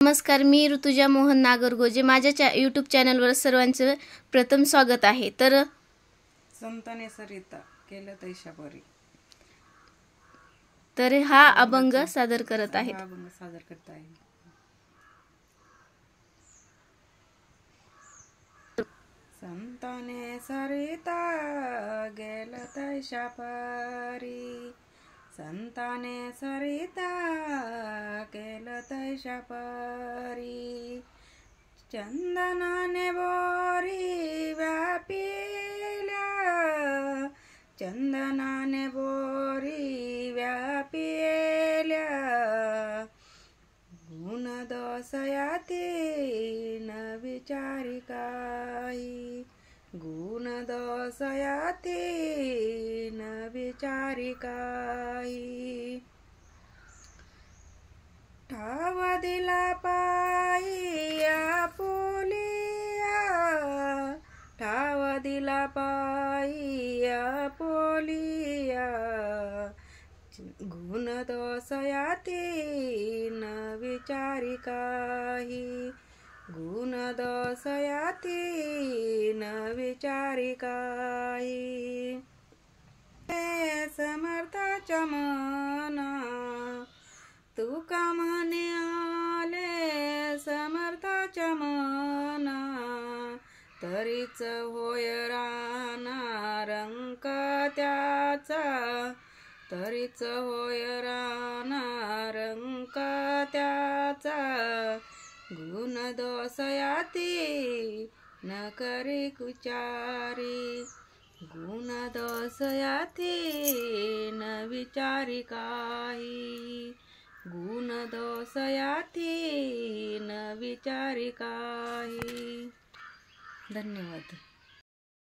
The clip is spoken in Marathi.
नमस्कार, मी ऋतुजा मोहन नागरगोजे. माझ्या यूट्यूब चॅनलवर सर्वांचे प्रथम स्वागत आहे. तर संताने सरिता केलं तैशा परी. तर हा अभंग सादर करत आहे. संताने सरिता गेलं तैशा परी, संताने सरिता केलं तैशा परी. चंदनाने बोरी व्यापिल्या, चंदनाने बोरी व्यापिल्या. गुण दोषयाती न विचारी काही, गुण दोषयाती न विचारी काही. ठाव दिला पायी आपुलिया, ठाव दिला पायी आपुलिया. गुण दोषयाती न विचारी काही, गुण दोषयाती न विचारी काही. समर्थाच्या मना तुका म्हणे आले, समर्थाच्या मना तरीच होय राहणार अंक त्याचा, तरीच होय राहणार अंक त्याचा. गुण दोषयाती न करी कुचारी, गुण दोषयाती न विचारी काही, गुण दोषयाती न विचारी काही. धन्यवाद.